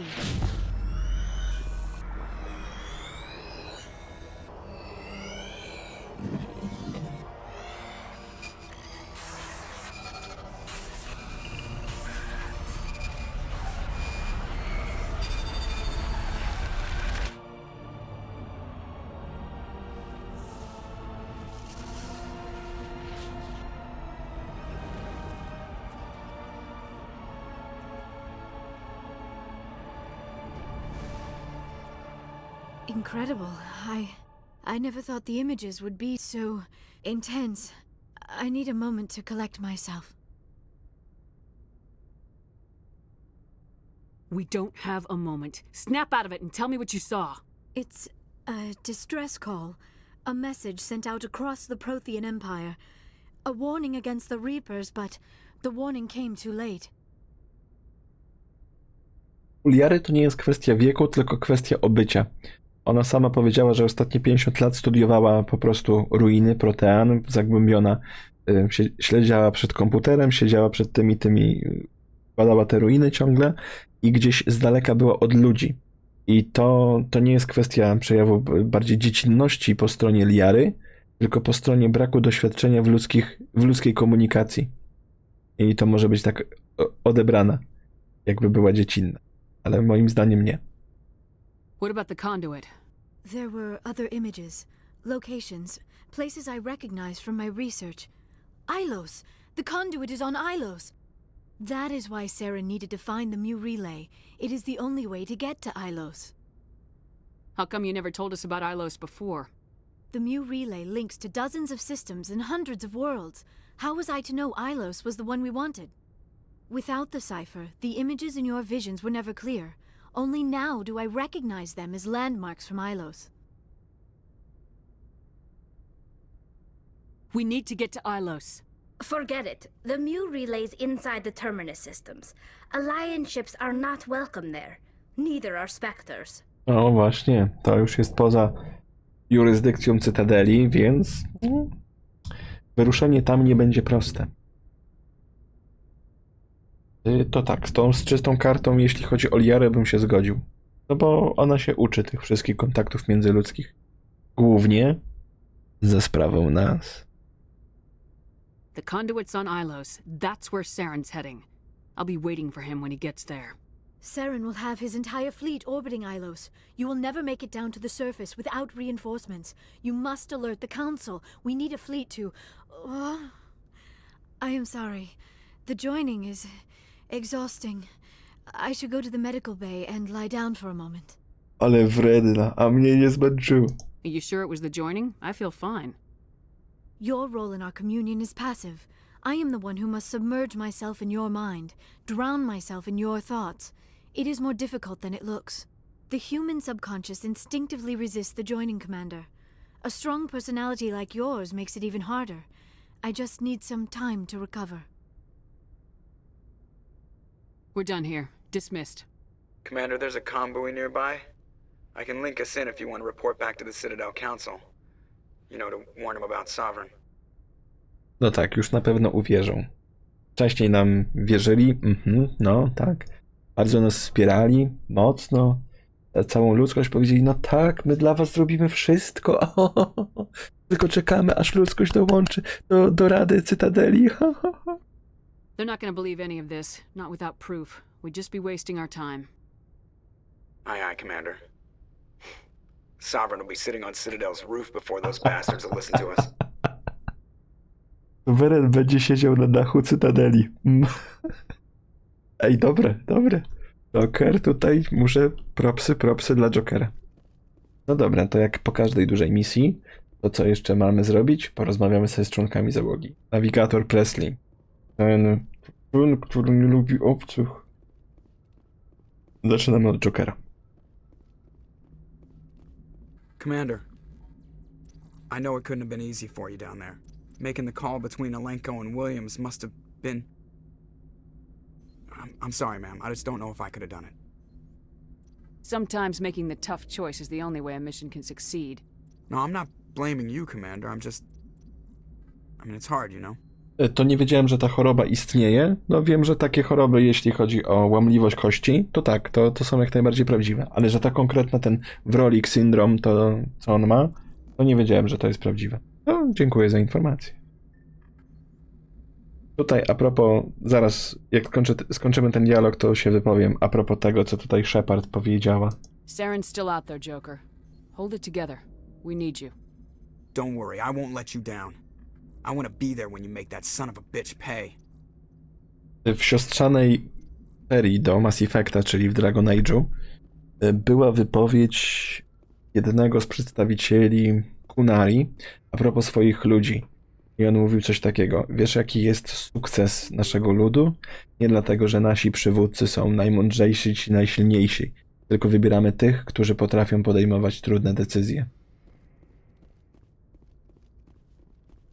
Incredible. I never thought the images would be so intense. I need a moment to collect myself. We don't have a moment. Snap out of it and tell me what you saw. It's a distress call. A message sent out across the Prothean Empire. A warning against the Reapers, but the warning came too late. U Liary to nie jest kwestia wieku, tylko kwestia obycia. Ona sama powiedziała, że ostatnie 50 lat studiowała po prostu ruiny, Protean, zagłębiona. Śledziała przed komputerem, siedziała przed tymi, badała te ruiny ciągle i gdzieś z daleka była od ludzi. I to nie jest kwestia przejawu bardziej dziecinności po stronie Liary, tylko po stronie braku doświadczenia w ludzkiej komunikacji. I to może być tak odebrana, jakby była dziecinna. Ale moim zdaniem nie. What about the conduit? There were other images, locations, places I recognized from my research. Ilos! The conduit is on Ilos! That is why Saren needed to find the Mu relay. It is the only way to get to Ilos. How come you never told us about Ilos before? The Mu relay links to dozens of systems and hundreds of worlds. How was I to know Ilos was the one we wanted? Without the cipher, the images in your visions were never clear. Only now do I recognize them as landmarks from Ilos. We need to get to Ilos. Forget it. The Mu relay's inside the Terminus systems. Alliance ships are not welcome there. Neither are Spectres. O właśnie, to już jest poza jurysdykcją Cytadeli, więc wyruszenie tam nie będzie proste. To tak, z czystą kartą, jeśli chodzi o Liarę, bym się zgodził. No bo ona się uczy tych wszystkich kontaktów międzyludzkich. Głównie za sprawą nas. The conduit's on Ilos. That's where Saren's heading. I'll be waiting for him when he gets there. Saren will have his entire fleet orbiting Ilos. You will never make it down to the surface without reinforcements. You must alert the Council. We need a fleet to... I am sorry. The joining is exhausting. I should go to the medical bay and lie down for a moment. Ale wredna, a mnie nie zmęczyła. Are you sure it was the joining? I feel fine. Your role in our communion is passive. I am the one who must submerge myself in your mind, drown myself in your thoughts. It is more difficult than it looks. The human subconscious instinctively resists the joining, Commander. A strong personality like yours makes it even harder. I just need some time to recover. We're done here. Dismissed. Commander, there's a convoy nearby. I can link us in if you want to report back to the Citadel Council. You know, to warn them about Sovereign. No tak, już na pewno uwierzą. Wcześniej nam wierzyli, no tak. Bardzo nas wspierali, mocno. Całą ludzkość powiedzieli, no tak, my dla was zrobimy wszystko. Tylko czekamy, aż ludzkość dołączy do Rady Cytadeli. They're not gonna believe any of this, not without proof. We'd just be wasting our time. Aye, aye, Commander. Sovereign will be sitting on Citadel's roof before those bastards will listen to us. Weren będzie siedział na dachu Cytadeli. Ej, dobre. Joker tutaj, muszę propsy dla Jokera. No dobra, to jak po każdej dużej misji, to co jeszcze mamy zrobić? Porozmawiamy sobie z członkami załogi. Nawigator Presley. Ten, który nie lubi obcych. Zaczynamy od Jokera. Commander, I know it couldn't have been easy for you down there. Making the call between Alenko and Williams must have been... I'm sorry, ma'am. I just don't know if I could have done it. Sometimes making the tough choice is the only way a mission can succeed. No, I'm not blaming you, Commander. I'm just... I mean, it's hard, you know? To nie wiedziałem, że ta choroba istnieje. No wiem, że takie choroby, jeśli chodzi o łamliwość kości, to tak, to są jak najbardziej prawdziwe. Ale że ta konkretna, ten Wrolik syndrom, to co on ma, to nie wiedziałem, że to jest prawdziwe. No, dziękuję za informację. Tutaj a propos, zaraz jak skończymy ten dialog, to się wypowiem a propos tego, co tutaj Shepard powiedziała. Saren's still out there, Joker. Hold it together. We need you. Don't worry, I won't let you down. I want to be there when you make that son of a bitch pay. W siostrzanej serii do Mass Effecta, czyli w Dragon Age'u, była wypowiedź jednego z przedstawicieli Kunari a propos swoich ludzi. I on mówił coś takiego. Wiesz, jaki jest sukces naszego ludu? Nie dlatego, że nasi przywódcy są najmądrzejsi czy najsilniejsi, tylko wybieramy tych, którzy potrafią podejmować trudne decyzje.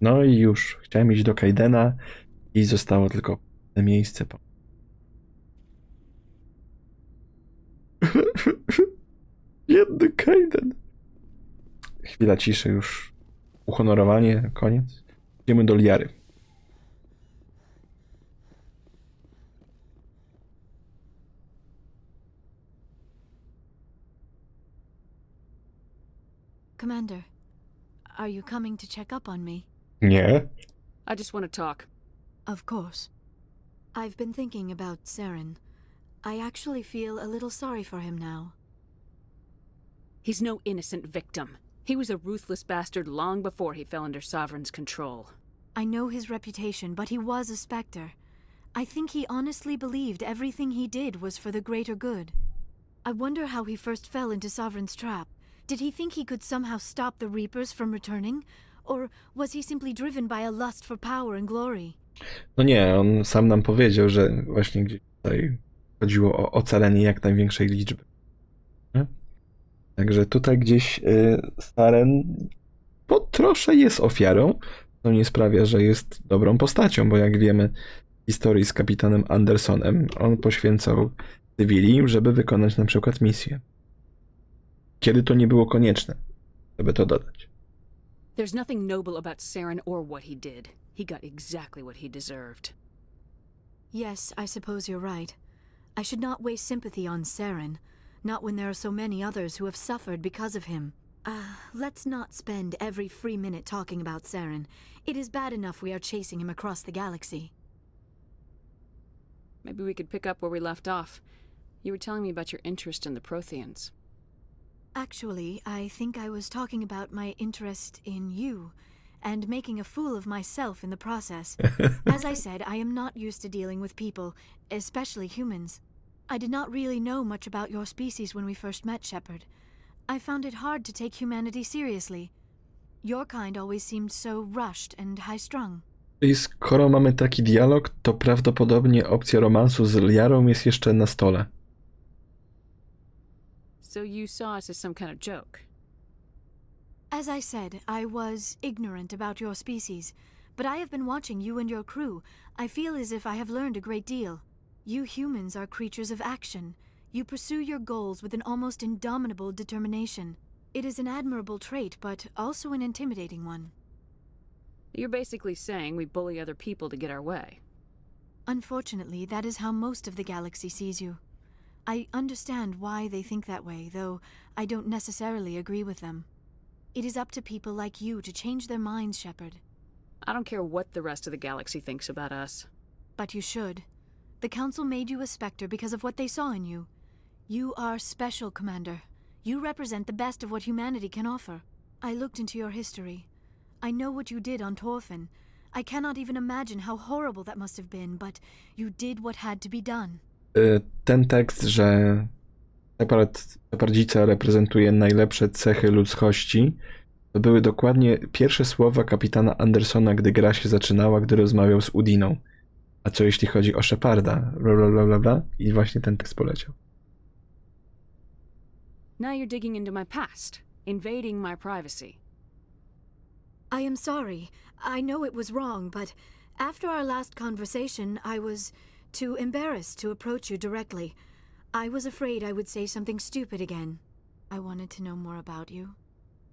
No i już. Chciałem iść do Kaidena i zostało tylko miejsce. Biedny Kaden. Chwila ciszy już. Uhonorowanie, koniec. Idziemy do Liary. Commander, are you coming to check up on me? Nie. I just want to talk. Of course. I've been thinking about Saren. I actually feel a little sorry for him now. He's no innocent victim. He was a ruthless bastard long before he fell under Sovereign's control. I know his reputation, but he was a Spectre. I think he honestly believed everything he did was for the greater good. I wonder how he first fell into Sovereign's trap. Did he think he could somehow stop the Reapers from returning? Or was he simply driven by a lust for power and glory? No nie, on sam nam powiedział, że właśnie gdzieś tutaj chodziło o ocalenie jak największej liczby. Nie? Także tutaj gdzieś Saren po trosze jest ofiarą, co nie sprawia, że jest dobrą postacią, bo jak wiemy w historii z kapitanem Andersonem, on poświęcał cywili, żeby wykonać na przykład misję. Kiedy to nie było konieczne, żeby to dodać. There's nothing noble about Saren or what he did. He got exactly what he deserved. Yes, I suppose you're right. I should not waste sympathy on Saren, not when there are so many others who have suffered because of him. Let's not spend every free minute talking about Saren. It is bad enough we are chasing him across the galaxy. Maybe we could pick up where we left off. You were telling me about your interest in the Protheans. Actually, I think I was talking about my interest in you, and making a fool of myself in the process. As I said, I am not used to dealing with people, especially humans. I did not really know much about your species when we first met, Shepard. I found it hard to take humanity seriously. Your kind always seemed so rushed and high-strung. I skoro mamy taki dialog, to prawdopodobnie opcja romansu z Liarą jest jeszcze na stole. So you saw us as some kind of joke? As I said, I was ignorant about your species, but I have been watching you and your crew. I feel as if I have learned a great deal. You humans are creatures of action. You pursue your goals with an almost indomitable determination. It is an admirable trait, but also an intimidating one. You're basically saying we bully other people to get our way. Unfortunately, that is how most of the galaxy sees you. I understand why they think that way, though I don't necessarily agree with them. It is up to people like you to change their minds, Shepard. I don't care what the rest of the galaxy thinks about us. But you should. The Council made you a Spectre because of what they saw in you. You are special, Commander. You represent the best of what humanity can offer. I looked into your history. I know what you did on Torfin. I cannot even imagine how horrible that must have been, but you did what had to be done. Ten tekst, że Shepardzica reprezentuje najlepsze cechy ludzkości, to były dokładnie pierwsze słowa kapitana Andersona, gdy gra się zaczynała, gdy rozmawiał z Udiną. A co jeśli chodzi o Sheparda? Blablabla. I właśnie ten tekst poleciał. Now you're digging into my past, invading my privacy. I am sorry. I know it was wrong, but after our last conversation, I was too embarrassed to approach you directly. I was afraid I would say something stupid again. I wanted to know more about you,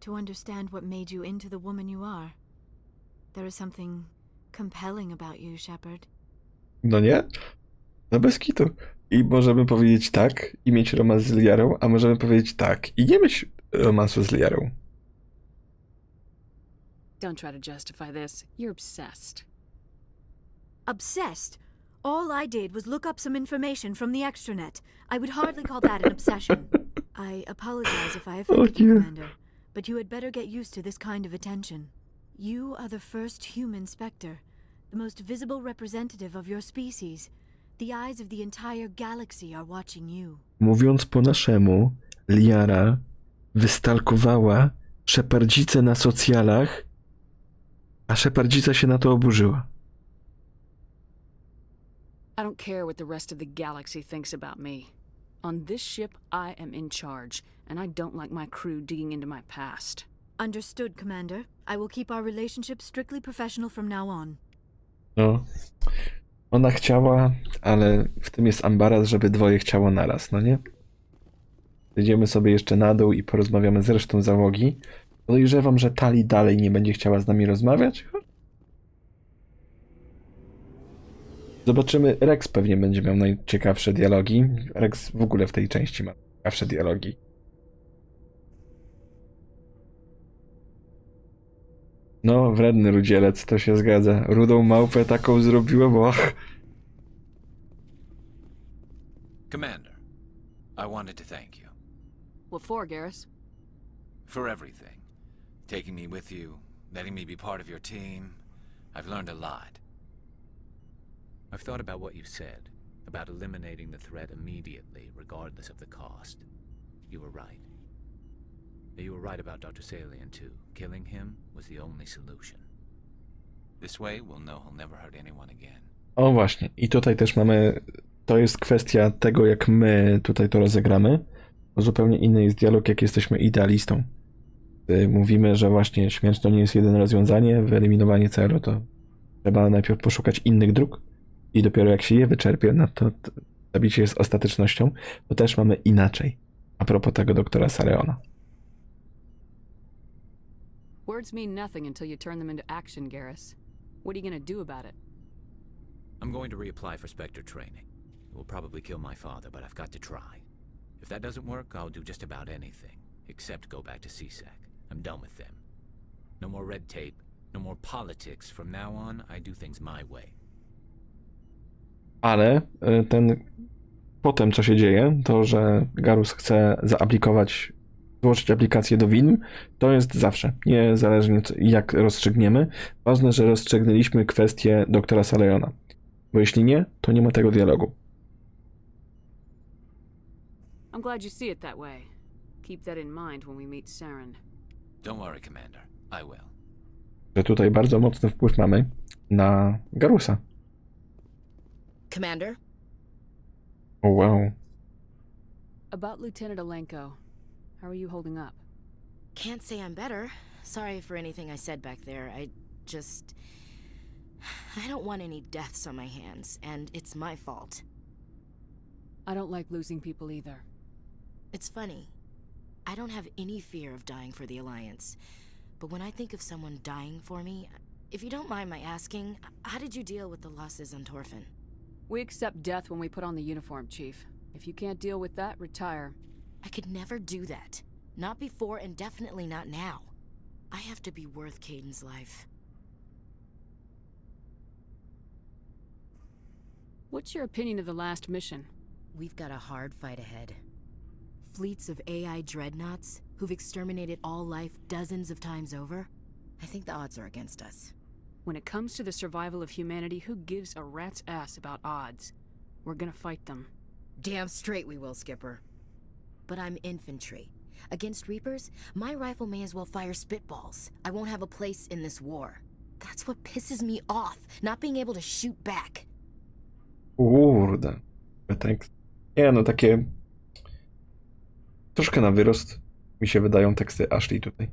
to understand what made you into the woman you are. There is something compelling about you, Shepard. No nie? No bez kitu. I możemy powiedzieć tak i mieć romans z Liarą, a możemy powiedzieć tak i nie mieć romansu z Liarą. Don't try to justify this. You're obsessed. Obsessed? All I did was look up some information from the extranet. I would hardly call that an obsession. I apologize if I offended you, Commander, but you had better get used to this kind of attention. You are the first human Spectre, the most visible representative of your species. The eyes of the entire galaxy are watching you. Mówiąc po naszemu, Liara wystalkowała Shepardzicę na socjalach, a Shepardzica się na to oburzyła. I don't care what the rest of the galaxy thinks about me. On this ship, I am in charge, and I don't like my crew digging into my past. Understood, Commander. I will keep our relationship strictly professional from now on. No. Ona chciała, ale w tym jest ambaras, żeby dwoje chciało naraz, no nie? Zejdziemy sobie jeszcze na dół i porozmawiamy z resztą załogi. Podejrzewam, że Tali dalej nie będzie chciała z nami rozmawiać. Zobaczymy. Rex pewnie będzie miał najciekawsze dialogi. Rex w ogóle w tej części ma ciekawsze dialogi. No, wredny rudzielec, to się zgadza. Rudą małpę taką zrobiłem, och. Commander, I wanted to thank you. What for, Garrus? For everything. Taking me with you, letting me be part of your team. I've learned a lot. I've thought about what you said, about eliminating the threat immediately, regardless of the cost. You were right. You were right about Dr. Salian, too. Killing him was the only solution. This way, we'll know he'll never hurt anyone again. O właśnie, i tutaj też mamy... To jest kwestia tego, jak my tutaj to rozegramy. Bo zupełnie inny jest dialog, jak jesteśmy idealistą. Mówimy, że właśnie śmierć to nie jest jedyne rozwiązanie, wyeliminowanie celu to trzeba najpierw poszukać innych dróg i dopiero jak się je wyczerpie, no to zabicie jest ostatecznością, to też mamy inaczej. A propos tego doktora Sareona. Words mean nothing until you turn them into action, Garrus. What are you gonna do about it? I'm going to reapply for Spectre training. It will probably kill my father, but I've got to try. If that doesn't work, I'll do just about anything, except go back to CSEC. I'm done with them. No more red tape, no more politics. From now on, I do things my way. Ale potem co się dzieje, to że Garus chce złożyć aplikację do WINM, to jest zawsze, niezależnie jak rozstrzygniemy. Ważne, że rozstrzygnęliśmy kwestię doktora Saleona. Bo jeśli nie, to nie ma tego dialogu. I'm glad you see it that way. Keep that in mind when we meet Saren. Don't worry, Commander. I will. Że tutaj bardzo mocny wpływ mamy na Garusa. Commander? Oh, wow. About Lieutenant Alenko, how are you holding up? Can't say I'm better. Sorry for anything I said back there. I don't want any deaths on my hands, and it's my fault. I don't like losing people either. It's funny. I don't have any fear of dying for the Alliance. But when I think of someone dying for me, if you don't mind my asking, how did you deal with the losses on Torfin? We accept death when we put on the uniform, Chief. If you can't deal with that, retire. I could never do that. Not before and definitely not now. I have to be worth Caden's life. What's your opinion of the last mission? We've got a hard fight ahead. Fleets of AI dreadnoughts who've exterminated all life dozens of times over. I think the odds are against us. When it comes to the survival of humanity, who gives a rat's ass about odds? We're gonna fight them. Damn straight we will, Skipper. But I'm infantry. Against Reapers, my rifle may as well fire spitballs. I won't have a place in this war. That's what pisses me off, not being able to shoot back. Kurde. Nie no, takie... Troszkę na wyrost mi się wydają teksty Ashley tutaj.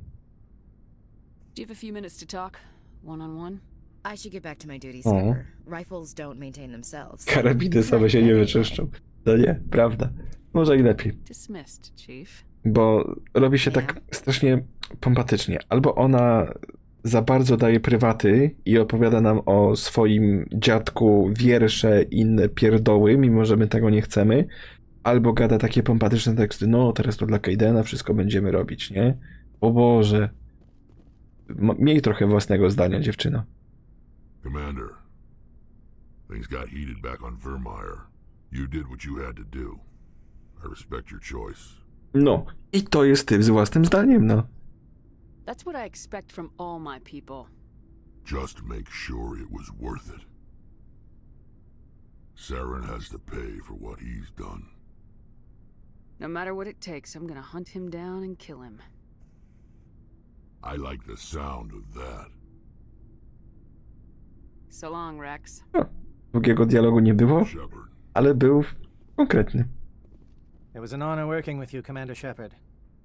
Do you have a few minutes to talk? One-on-one? I should get back to my duties, Skipper. Rifles don't maintain themselves. Karabiny same się nie wyczyszczą. No nie, prawda. Może i lepiej. Dismissed, Chief. Bo robi się tak strasznie pompatycznie. Albo ona za bardzo daje prywaty i opowiada nam o swoim dziadku wiersze i inne pierdoły, mimo że my tego nie chcemy. Albo gada takie pompatyczne teksty. No, teraz to dla Cadena wszystko będziemy robić, nie? O Boże. Miej trochę własnego zdania, dziewczyno. Commander, things got heated back on Vermeer. You did what you had to do. I respect your choice. No, i to jest typ z własnym zdaniem, no. That's what I expect from all my people. Just make sure it was worth it. Saren has to pay for what he's done. No matter what it takes, I'm gonna hunt him down and kill him. I like the sound of that. So long, Rex. No, długiego dialogu nie było, ale był konkretny. It was an honor working with you, Commander Shepard.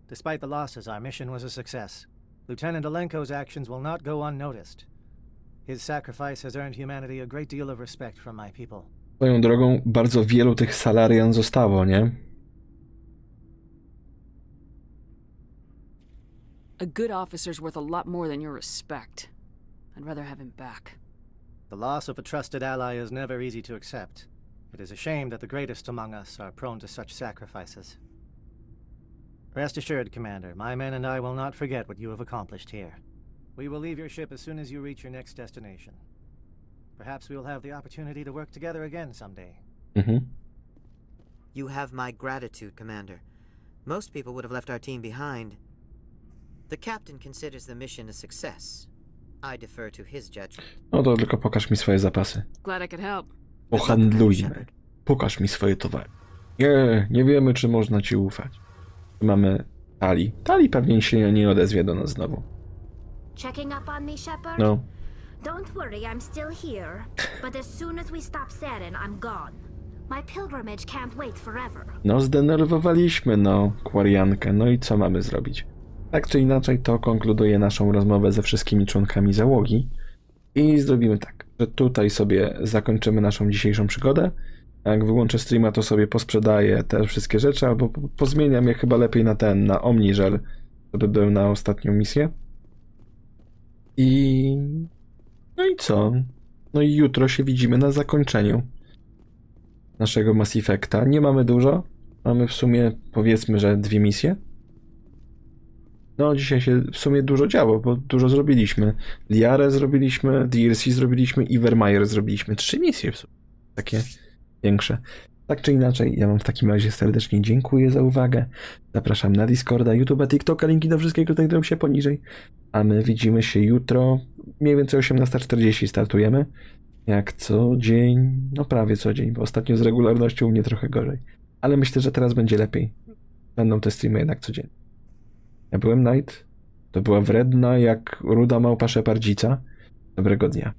Despite the losses, our mission was a success. Lieutenant Alenko's actions will not go unnoticed. His sacrifice has earned humanity a great deal of respect from my people. Swoją drogą bardzo wielu tych Salarian zostało, nie? A good officer's worth a lot more than your respect. I'd rather have him back. The loss of a trusted ally is never easy to accept. It is a shame that the greatest among us are prone to such sacrifices. Rest assured, Commander, my men and I will not forget what you have accomplished here. We will leave your ship as soon as you reach your next destination. Perhaps we will have the opportunity to work together again someday. You have my gratitude, Commander. Most people would have left our team behind. The captain considers the mission a success. I defer to his judgment. No to tylko pokaż mi swoje zapasy. Glad I could help. Pohandlujmy. Pokaż mi swoje towary. Nie wiemy, czy można ci ufać. Mamy Tali. Tali pewnie się nie odezwie do nas znowu. Checking up on me, Shepard? No. Don't worry, I'm still here. But as soon as we stop Saren, I'm gone. My pilgrimage can't wait forever. No, zdenerwowaliśmy, Kwariankę. No i co mamy zrobić? Tak czy inaczej, to konkluduje naszą rozmowę ze wszystkimi członkami załogi. I zrobimy tak, że tutaj sobie zakończymy naszą dzisiejszą przygodę. Jak wyłączę streama, to sobie posprzedaję te wszystkie rzeczy, albo pozmieniam je chyba lepiej na Omniżel, żeby był na ostatnią misję. No i co? No i jutro się widzimy na zakończeniu naszego Mass Effecta. Nie mamy dużo. Mamy w sumie, powiedzmy, że 2 misje. No, dzisiaj się w sumie dużo działo, bo dużo zrobiliśmy. Liarę zrobiliśmy, DLC zrobiliśmy i Vermeer zrobiliśmy. 3 misje w sumie. Takie większe. Tak czy inaczej, ja wam w takim razie serdecznie dziękuję za uwagę. Zapraszam na Discorda, YouTube'a, TikToka, linki do wszystkiego znajdują się poniżej. A my widzimy się jutro, mniej więcej 18:40 startujemy. Jak co dzień, no prawie co dzień, bo ostatnio z regularnością u mnie trochę gorzej. Ale myślę, że teraz będzie lepiej. Będą te streamy jednak codziennie. Ja byłem Knight, to była wredna jak ruda małpa szepardzica. Dobrego dnia.